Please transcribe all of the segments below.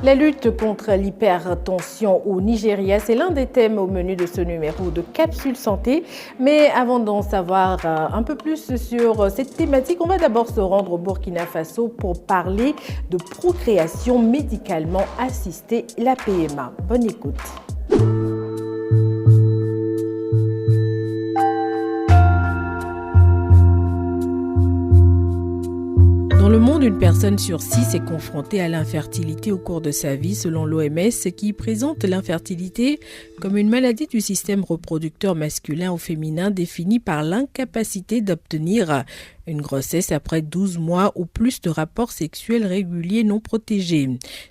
La lutte contre l'hypertension au Nigeria, c'est l'un des thèmes au menu de ce numéro de Capsule Santé. Mais avant d'en savoir un peu plus sur cette thématique, on va d'abord se rendre au Burkina Faso pour parler de procréation médicalement assistée, la PMA. Bonne écoute. Dans le monde, une personne sur 6 est confrontée à l'infertilité au cours de sa vie, selon l'OMS, qui présente l'infertilité comme une maladie du système reproducteur masculin ou féminin définie par l'incapacité d'obtenir une grossesse après 12 mois ou plus de rapports sexuels réguliers non protégés.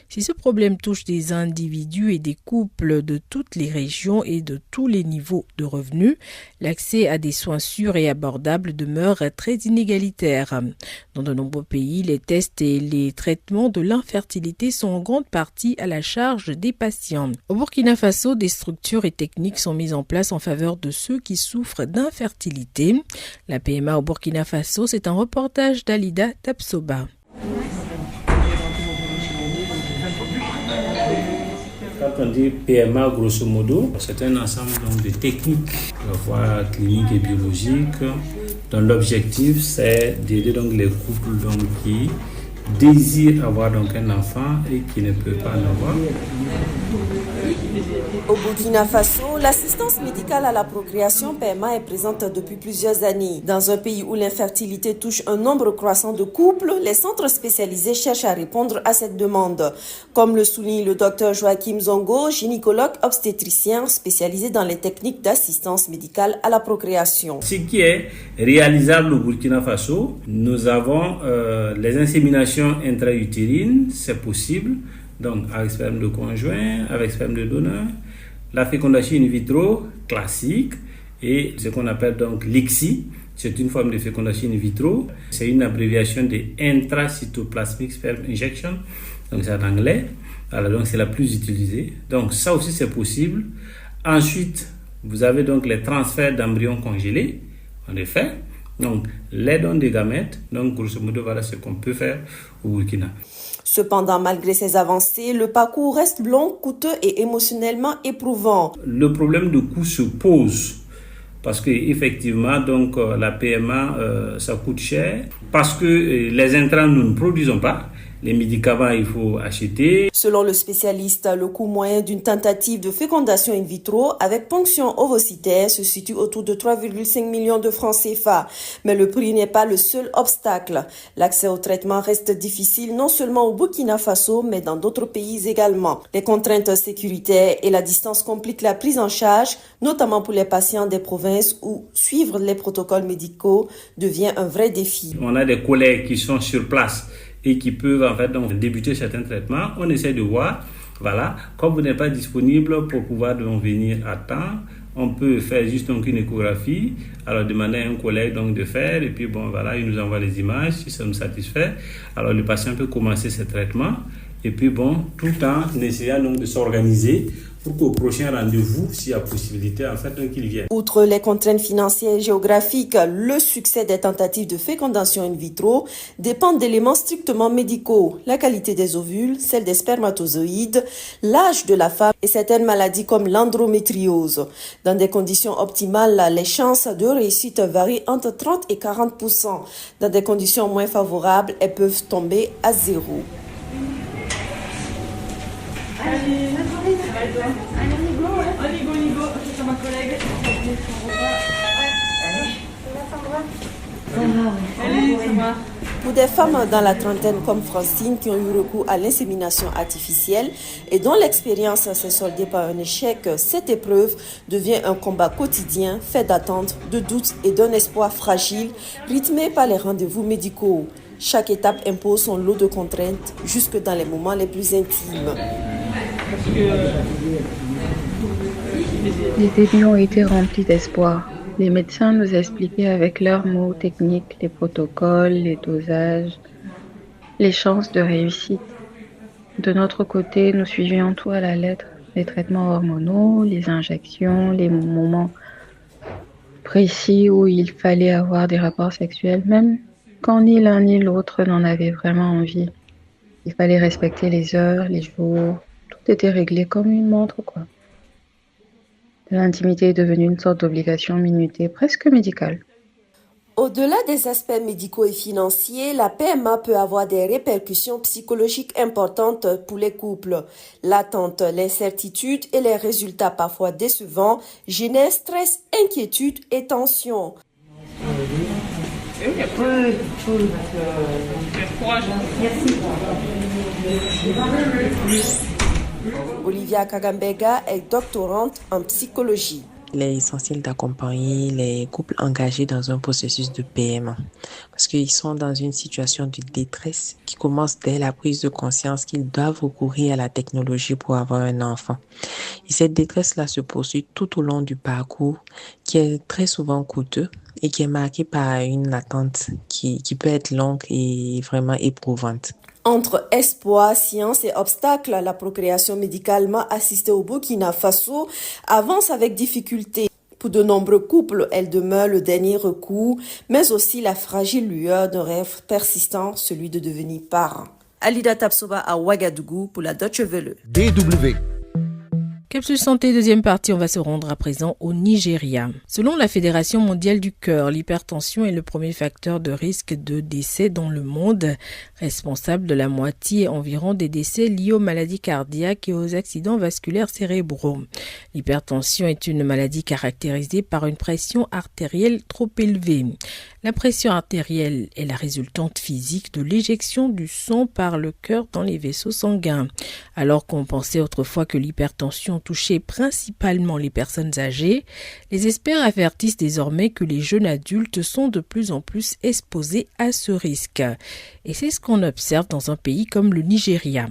Si ce problème touche des individus et des couples de toutes les régions et de tous les niveaux de revenus, l'accès à des soins sûrs et abordables demeure très inégalitaire. Dans de nombreux pays, les tests et les traitements de l'infertilité sont en grande partie à la charge des patients. Au Burkina Faso, des structures et techniques sont mises en place en faveur de ceux qui souffrent d'infertilité. La PMA au Burkina Faso, c'est un reportage d'Alida Tapsoba. Quand on dit PMA, grosso modo, c'est un ensemble donc, de techniques, à la fois cliniques et biologiques, dont l'objectif, c'est d'aider donc, les couples donc, qui désirent avoir donc, un enfant et qui ne peuvent pas en avoir. Au Burkina Faso, l'assistance médicale à la procréation PMA est présente depuis plusieurs années. Dans un pays où l'infertilité touche un nombre croissant de couples, les centres spécialisés cherchent à répondre à cette demande. Comme le souligne le docteur Joachim Zongo, gynécologue obstétricien spécialisé dans les techniques d'assistance médicale à la procréation. Ce qui est réalisable au Burkina Faso, nous avons les inséminations intra-utérines, c'est possible. Donc, avec sperme de conjoint, avec sperme de donneur, la fécondation in vitro classique et ce qu'on appelle donc l'ICSI, c'est une forme de fécondation in vitro. C'est une abréviation de intracytoplasmic sperm injection, donc c'est en anglais. Alors, donc c'est la plus utilisée. Donc, ça aussi c'est possible. Ensuite, vous avez donc les transferts d'embryons congelés, en effet. Donc, les dons de gamètes. Donc, grosso modo, voilà ce qu'on peut faire au Burkina. Cependant, malgré ces avancées, le parcours reste long, coûteux et émotionnellement éprouvant. Le problème de coût se pose parce que effectivement, donc la PMA, ça coûte cher parce que les intrants nous ne produisons pas. Les médicaments, il faut acheter. Selon le spécialiste, le coût moyen d'une tentative de fécondation in vitro avec ponction ovocytaire se situe autour de 3,5 millions de francs CFA. Mais le prix n'est pas le seul obstacle. L'accès au traitement reste difficile non seulement au Burkina Faso, mais dans d'autres pays également. Les contraintes sécuritaires et la distance compliquent la prise en charge, notamment pour les patients des provinces où suivre les protocoles médicaux devient un vrai défi. On a des collègues qui sont sur place et qui peuvent en fait donc débuter certains traitements. On essaie de voir, voilà, comme vous n'êtes pas disponible pour pouvoir donc venir à temps, on peut faire juste donc une échographie, alors demander à un collègue donc de faire et puis bon voilà, il nous envoie les images, si ça nous satisfait, alors le patient peut commencer ce traitement et puis bon, tout en essayant donc de s'organiser pour qu'au prochain rendez-vous, s'il y a possibilité, en fait, qu'il vienne. Outre les contraintes financières et géographiques, le succès des tentatives de fécondation in vitro dépend d'éléments strictement médicaux. La qualité des ovules, celle des spermatozoïdes, l'âge de la femme et certaines maladies comme l'endométriose. Dans des conditions optimales, les chances de réussite varient entre 30 et 40%. Dans des conditions moins favorables, elles peuvent tomber à zéro. C'est ma collègue. Pour des femmes dans la trentaine comme Francine qui ont eu recours à l'insémination artificielle et dont l'expérience s'est soldée par un échec, cette épreuve devient un combat quotidien fait d'attentes, de doutes et d'un espoir fragile, rythmé par les rendez-vous médicaux. Chaque étape impose son lot de contraintes, jusque dans les moments les plus intimes. Les débuts ont été remplis d'espoir. Les médecins nous expliquaient avec leurs mots techniques les protocoles, les dosages, les chances de réussite. De notre côté, nous suivions tout à la lettre, les traitements hormonaux, les injections, les moments précis où il fallait avoir des rapports sexuels, même quand ni l'un ni l'autre n'en avait vraiment envie. Il fallait respecter les heures, les jours. Tout était réglé comme une montre, quoi. L'intimité est devenue une sorte d'obligation minutée, presque médicale. Au-delà des aspects médicaux et financiers, la PMA peut avoir des répercussions psychologiques importantes pour les couples. L'attente, l'incertitude et les résultats parfois décevants génèrent stress, inquiétude et tension. Olivia Kagambega est doctorante en psychologie. Il est essentiel d'accompagner les couples engagés dans un processus de PMA parce qu'ils sont dans une situation de détresse qui commence dès la prise de conscience qu'ils doivent recourir à la technologie pour avoir un enfant. Et cette détresse-là se poursuit tout au long du parcours qui est très souvent coûteux et qui est marqué par une attente qui peut être longue et vraiment éprouvante. Entre espoir, science et obstacles, la procréation médicalement assistée au Burkina Faso avance avec difficulté. Pour de nombreux couples, elle demeure le dernier recours, mais aussi la fragile lueur d'un rêve persistant, celui de devenir parent. Alida Tapsoba à Ouagadougou pour la Deutsche Welle. DW. Capsule santé, deuxième partie, on va se rendre à présent au Nigeria. Selon la Fédération mondiale du cœur, l'hypertension est le premier facteur de risque de décès dans le monde, responsable de la moitié environ des décès liés aux maladies cardiaques et aux accidents vasculaires cérébraux. L'hypertension est une maladie caractérisée par une pression artérielle trop élevée. La pression artérielle est la résultante physique de l'éjection du sang par le cœur dans les vaisseaux sanguins. Alors qu'on pensait autrefois que l'hypertension touchait principalement les personnes âgées, les experts avertissent désormais que les jeunes adultes sont de plus en plus exposés à ce risque. Et c'est ce qu'on observe dans un pays comme le Nigeria.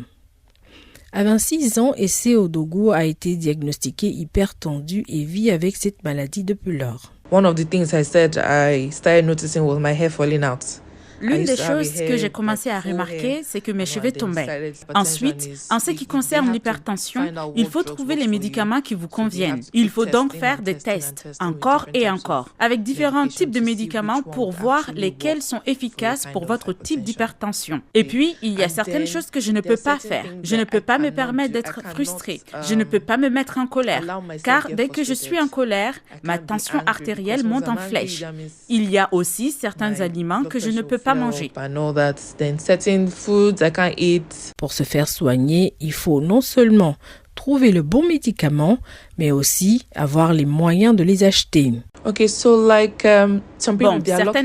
À 26 ans, Esse Odogu a été diagnostiqué hypertendu et vit avec cette maladie depuis lors. One of the things I started noticing was my hair falling out. L'une des choses que j'ai commencé à remarquer, c'est que mes cheveux tombaient. Ensuite, en ce qui concerne l'hypertension, il faut trouver les médicaments qui vous conviennent. Il faut donc faire des tests, encore et encore, avec différents types de médicaments pour voir lesquels sont efficaces pour votre type d'hypertension. Et puis, il y a certaines choses que je ne peux pas faire. Je ne peux pas me permettre d'être frustrée. Je ne peux pas me mettre en colère, car dès que je suis en colère, ma tension artérielle monte en flèche. Il y a aussi certains aliments que je ne peux pas manger. Pour se faire soigner, il faut non seulement trouver le bon médicament, mais aussi avoir les moyens de les acheter. Certaines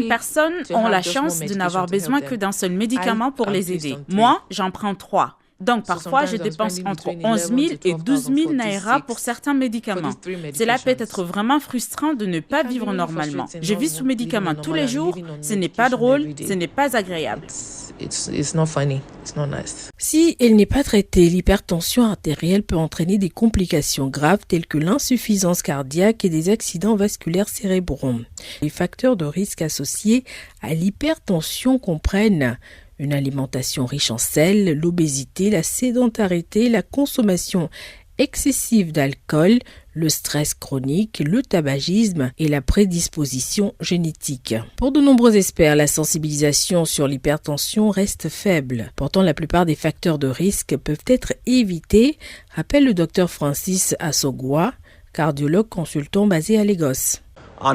personnes ont la chance de n'avoir besoin que d'un seul médicament pour les aider. Moi, j'en prends 3. Donc, parfois, je dépense entre 11 000 et 12 000 naira pour certains médicaments. Cela peut être vraiment frustrant de ne pas vivre normalement. Je vis sous médicaments tous les jours. Ce n'est pas drôle, ce n'est pas agréable. Si elle n'est pas traitée, l'hypertension artérielle peut entraîner des complications graves telles que l'insuffisance cardiaque et des accidents vasculaires cérébraux. Les facteurs de risque associés à l'hypertension comprennent une alimentation riche en sel, l'obésité, la sédentarité, la consommation excessive d'alcool, le stress chronique, le tabagisme et la prédisposition génétique. Pour de nombreux experts, la sensibilisation sur l'hypertension reste faible. Pourtant, la plupart des facteurs de risque peuvent être évités, rappelle le Dr Francis Asogwa, cardiologue consultant basé à Lagos. Au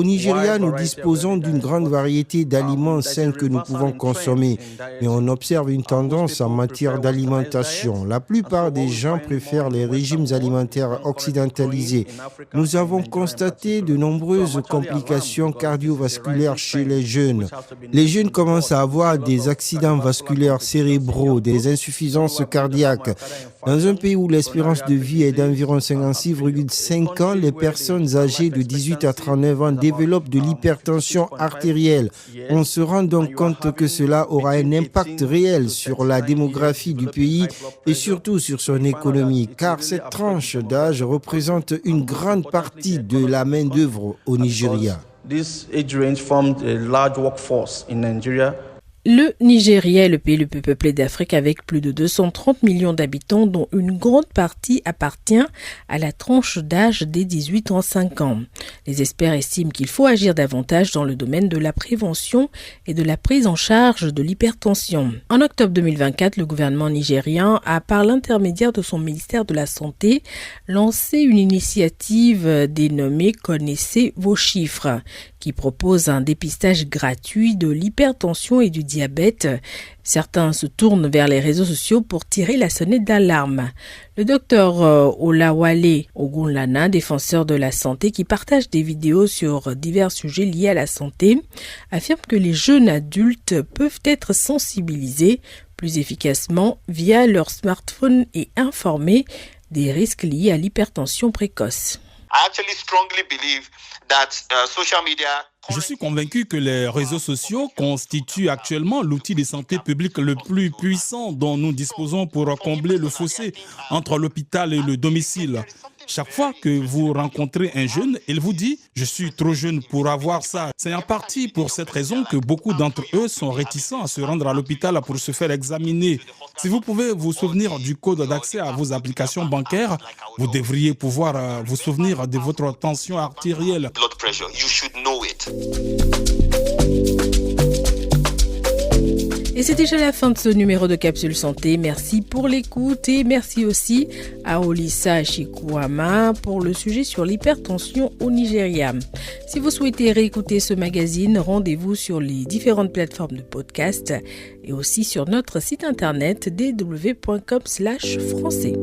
Nigeria, nous disposons d'une grande variété d'aliments sains que nous pouvons consommer, mais on observe une tendance en matière d'alimentation. La plupart des gens préfèrent les régimes alimentaires occidentalisés. Nous avons constaté de nombreuses complications cardiovasculaires chez les jeunes. Les jeunes commencent à avoir des accidents vasculaires cérébraux, des insuffisances cardiaques. Dans un pays où l'espérance de vie est d'environ 56,5 ans, les personnes âgées de 18 à 39 ans développent de l'hypertension artérielle. On se rend donc compte que cela aura un impact réel sur la démographie du pays et surtout sur son économie, car cette tranche d'âge représente une grande partie de la main-d'œuvre au Nigeria. Le Nigeria est le pays le plus peuplé d'Afrique avec plus de 230 millions d'habitants dont une grande partie appartient à la tranche d'âge des 18-35 ans. Les experts estiment qu'il faut agir davantage dans le domaine de la prévention et de la prise en charge de l'hypertension. En octobre 2024, le gouvernement nigérien a, par l'intermédiaire de son ministère de la Santé, lancé une initiative dénommée « Connaissez vos chiffres » qui propose un dépistage gratuit de l'hypertension et du diabète. Certains se tournent vers les réseaux sociaux pour tirer la sonnette d'alarme. Le docteur Olawale Ogunlana, défenseur de la santé qui partage des vidéos sur divers sujets liés à la santé, affirme que les jeunes adultes peuvent être sensibilisés plus efficacement via leur smartphone et informés des risques liés à l'hypertension précoce. Je suis convaincu que les réseaux sociaux constituent actuellement l'outil de santé publique le plus puissant dont nous disposons pour combler le fossé entre l'hôpital et le domicile. Chaque fois que vous rencontrez un jeune, il vous dit « je suis trop jeune pour avoir ça ». C'est en partie pour cette raison que beaucoup d'entre eux sont réticents à se rendre à l'hôpital pour se faire examiner. Si vous pouvez vous souvenir du code d'accès à vos applications bancaires, vous devriez pouvoir vous souvenir de votre tension artérielle. Et c'est déjà la fin de ce numéro de Capsule Santé. Merci pour l'écoute et merci aussi à Olisa Chikuama pour le sujet sur l'hypertension au Nigeria. Si vous souhaitez réécouter ce magazine, rendez-vous sur les différentes plateformes de podcast et aussi sur notre site internet www.com/français.